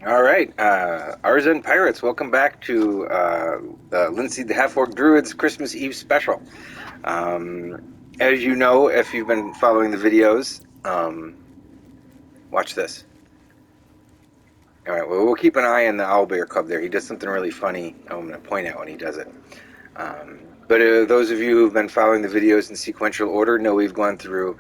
All right, Arzen Pirates, welcome back to Linseed the Half-Orc Druid's Christmas Eve special. As you know, if you've been following the videos, watch this. All right, well, we'll keep an eye on the owlbear cub there. He does something really funny. I'm going to point out when he does it. But those of you who've been following the videos in sequential order know we've gone through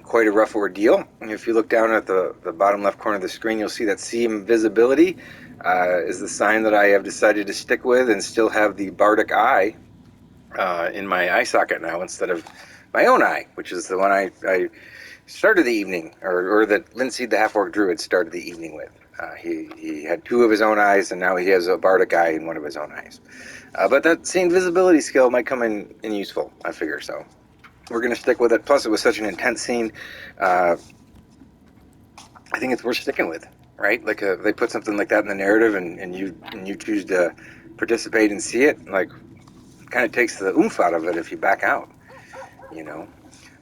quite a rough ordeal. And if you look down at the bottom left corner of the screen, you'll see that seam visibility is the sign that I have decided to stick with and still have the bardic eye in my eye socket now instead of my own eye, which is the one I started the evening, or that Linseed the Half-Orc Druid started the evening with. He had two of his own eyes, and now he has a bardic eye in one of his own eyes. But that same visibility skill might come in useful, I figure, so we're going to stick with it. Plus, it was such an intense scene. I think it's worth sticking with, right? Like they put something like that in the narrative, and you choose to participate and see it. Like, kind of takes the oomph out of it if you back out, you know.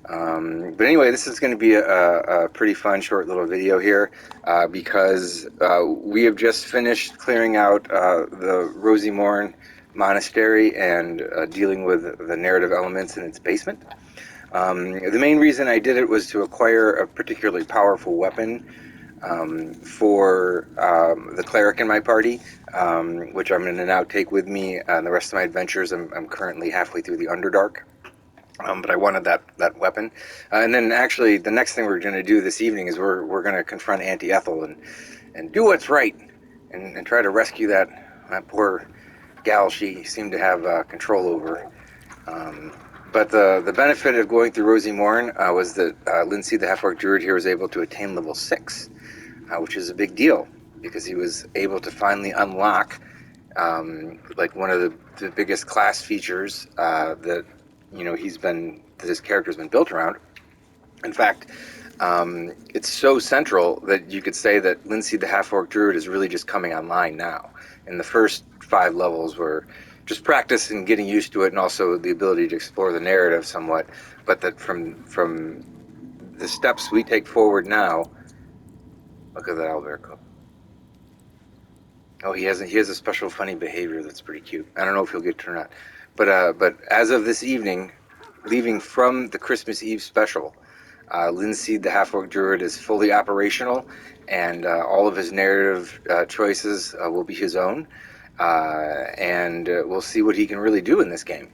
But anyway, this is going to be a pretty fun short little video here because we have just finished clearing out the Rosy Morn Monastery and dealing with the narrative elements in its basement. The main reason I did it was to acquire a particularly powerful weapon for the cleric in my party, which I'm going to now take with me on the rest of my adventures. I'm currently halfway through the Underdark. But I wanted that weapon. And then actually the next thing we're going to do this evening is we're going to confront Auntie Ethel and do what's right and try to rescue that poor gal she seemed to have control over. But the benefit of going through Rosy Morn was that Linseed the Half-Orc Druid here was able to attain level 6, which is a big deal because he was able to finally unlock like one of the biggest class features that his character's been built around. In fact, it's so central that you could say that Linseed the Half-Orc Druid is really just coming online now. In the first 5 levels were just practice and getting used to it, and also the ability to explore the narrative somewhat. But that from the steps we take forward now, look at that Alberco. Oh, he has a special funny behavior that's pretty cute. I don't know if he'll get to or not. But as of this evening, leaving from the Christmas Eve special, Linseed the Half-Orc Druid is fully operational, and all of his narrative choices will be his own. And we'll see what he can really do in this game.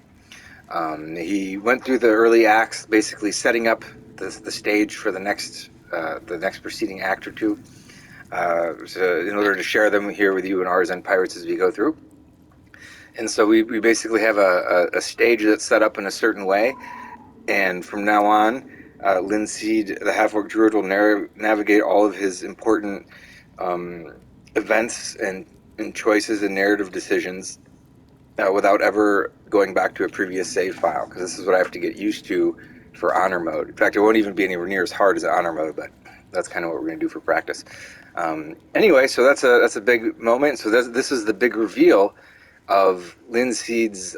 He went through the early acts, basically setting up the stage for the next preceding act or two, in order to share them here with you and Arzen Pirates as we go through. And so we basically have a stage that's set up in a certain way, and from now on, Linseed, the Half-Orc Druid, will navigate all of his important events and choices and narrative decisions without ever going back to a previous save file, because this is what I have to get used to for honor mode. In fact, it won't even be anywhere near as hard as honor mode, but that's kind of what we're going to do for practice. Anyway, so that's a big moment. So this is the big reveal of Linseed's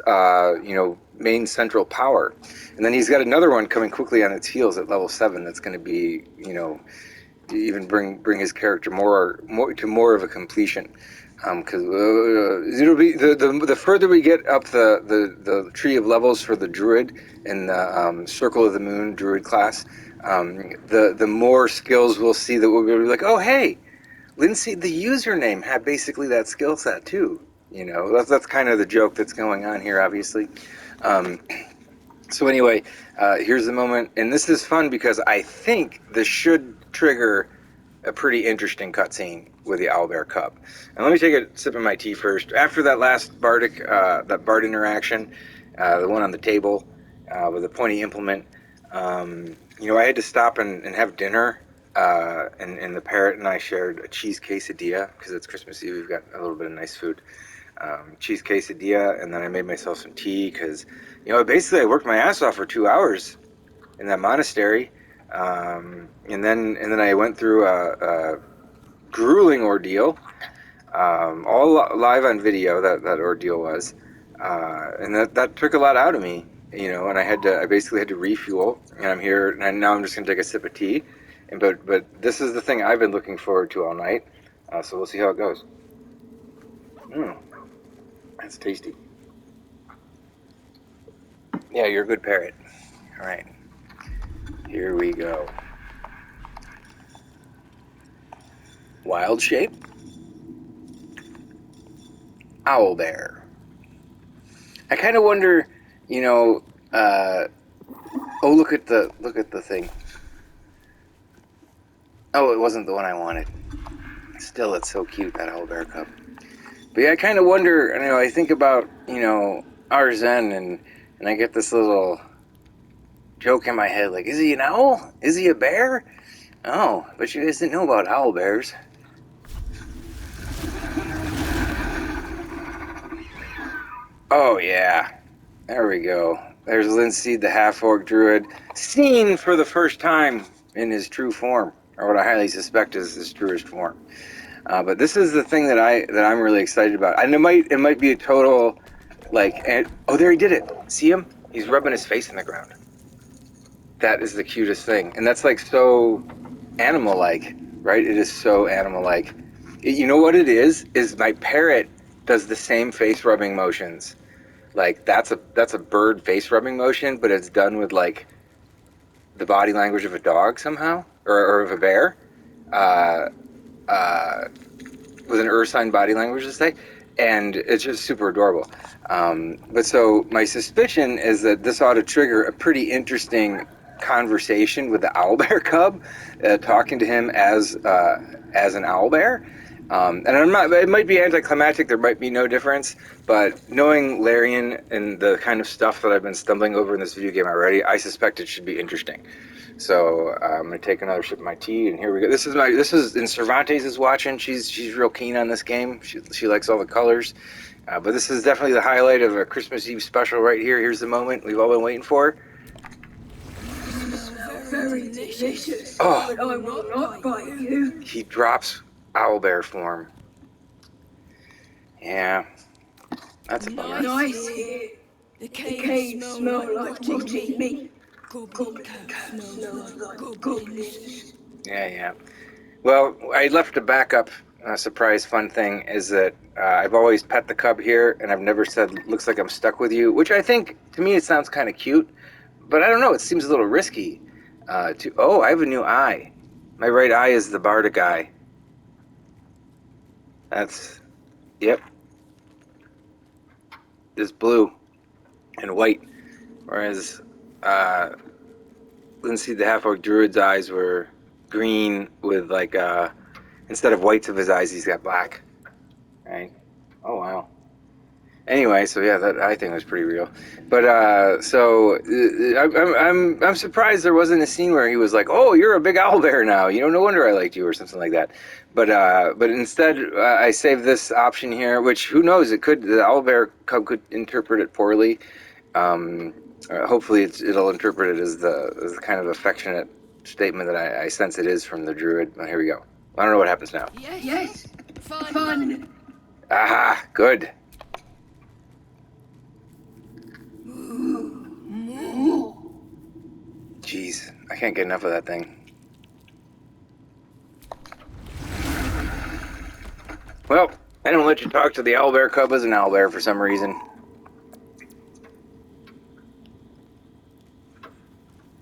main central power, and then he's got another one coming quickly on its heels at level 7. That's going to be even bring his character more to more of a completion. Because it'll be the further we get up the tree of levels for the Druid in the Circle of the Moon Druid class, the more skills we'll see that we'll be like, oh hey, Linseed the username had basically that skill set too. That's kind of the joke that's going on here, obviously. So anyway, here's the moment, and this is fun because I think this should trigger a pretty interesting cutscene with the owlbear cub. And let me take a sip of my tea first. After that last bard interaction, the one on the table with the pointy implement, I had to stop and have dinner. And the parrot and I shared a cheese quesadilla because it's Christmas Eve. We've got a little bit of nice food. Cheese quesadilla, and then I made myself some tea because, basically I worked my ass off for 2 hours in that monastery. And then I went through a grueling ordeal, all live on video. That ordeal was, and that took a lot out of me, And I basically had to refuel, and I'm here, and now I'm just gonna take a sip of tea, but this is the thing I've been looking forward to all night. So we'll see how it goes. That's tasty. Yeah, you're a good parrot. All right, here we go. Wild shape. Owl bear. I kind of wonder, you know. Oh, look at the thing. Oh, it wasn't the one I wanted. Still, it's so cute, that owl bear cub. But yeah, I kind of wonder. You know, I think about Arzen, and I get this little joke in my head, like, is he an owl? Is he a bear? Oh, but you guys didn't know about owl bears. Oh yeah, there we go. There's Linseed, the half-orc druid, seen for the first time in his true form, or what I highly suspect is his truest form. But this is the thing that I'm really excited about, and it might be a total oh, there he did it. See him? He's rubbing his face in the ground. That is the cutest thing, and that's like so animal-like, right? It is so animal-like. You know what it is? Is my parrot does the same face rubbing motions. Like that's a bird face rubbing motion, but it's done with like the body language of a dog somehow, or of a bear, uh, uh, with an ursine body language to say, and it's just super adorable. But so my suspicion is that this ought to trigger a pretty interesting conversation with the owlbear cub, talking to him as an owlbear. And I'm not. It might be anticlimactic. There might be no difference. But knowing Larian and the kind of stuff that I've been stumbling over in this video game already, I suspect it should be interesting. So I'm gonna take another sip of my tea, and here we go. This is and Cervantes is watching. She's real keen on this game. She likes all the colors. But this is definitely the highlight of a Christmas Eve special right here. Here's the moment we've all been waiting for. Very delicious. Oh, but I will not bite you. He drops owlbear form. Yeah, that's a bummer. Nice here. The caves smell like rotting meat. Goblin smells like goblins. Yeah. Well, I left a backup surprise fun thing is that I've always pet the cub here, and I've never said, looks like I'm stuck with you, which I think, to me, it sounds kind of cute. But I don't know, it seems a little risky. Oh, I have a new eye. My right eye is the Bardic eye. Yep. It's blue and white. Whereas Linseed, the half-orc druid's eyes were green with instead of whites of his eyes, he's got black. Right? Oh, wow. Anyway, so yeah, that eye thing was pretty real. But I'm surprised there wasn't a scene where he was like, "Oh, you're a big owlbear now. No wonder I liked you," or something like that. But instead, I saved this option here, which who knows? The owlbear cub could interpret it poorly. Hopefully, it'll interpret it as the kind of affectionate statement that I sense it is from the druid. Here we go. I don't know what happens now. Yes. Fun. Aha, good. Jeez, I can't get enough of that thing. Well, I don't let you talk to the owlbear cub as an owlbear for some reason.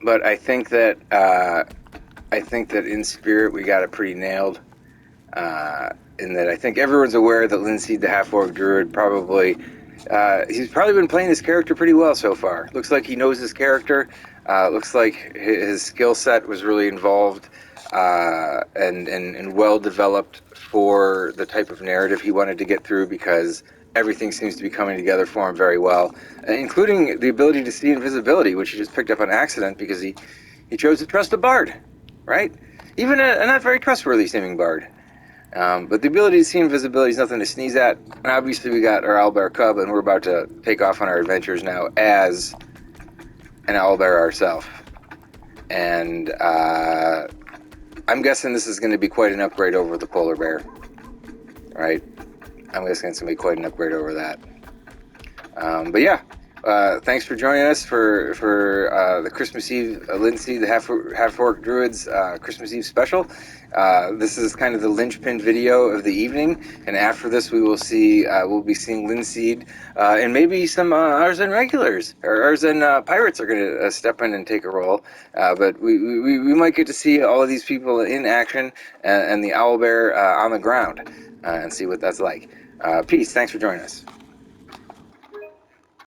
But I think that in spirit we got it pretty nailed. In that I think everyone's aware that Linseed, the half-orc druid, he's probably been playing this character pretty well so far. Looks like he knows his character. Looks like his skill set was really involved and well developed for the type of narrative he wanted to get through, because everything seems to be coming together for him very well, including the ability to see invisibility, which he just picked up on accident because he chose to trust a bard, right? Even a not very trustworthy seeming bard. But the ability to see invisibility is nothing to sneeze at. And obviously we got our owlbear cub, and we're about to take off on our adventures now as an owlbear ourselves. And I'm guessing this is going to be quite an upgrade over the polar bear, right? I'm guessing it's going to be quite an upgrade over that. But yeah, Thanks for joining us for the Christmas Eve Linseed, the Half Orc Druids Christmas Eve special. This is kind of the linchpin video of the evening, and after this, we'll be seeing Linseed and maybe some Arzen regulars or Arzen pirates are going to step in and take a role. But we might get to see all of these people in action and the owlbear on the ground and see what that's like. Peace. Thanks for joining us.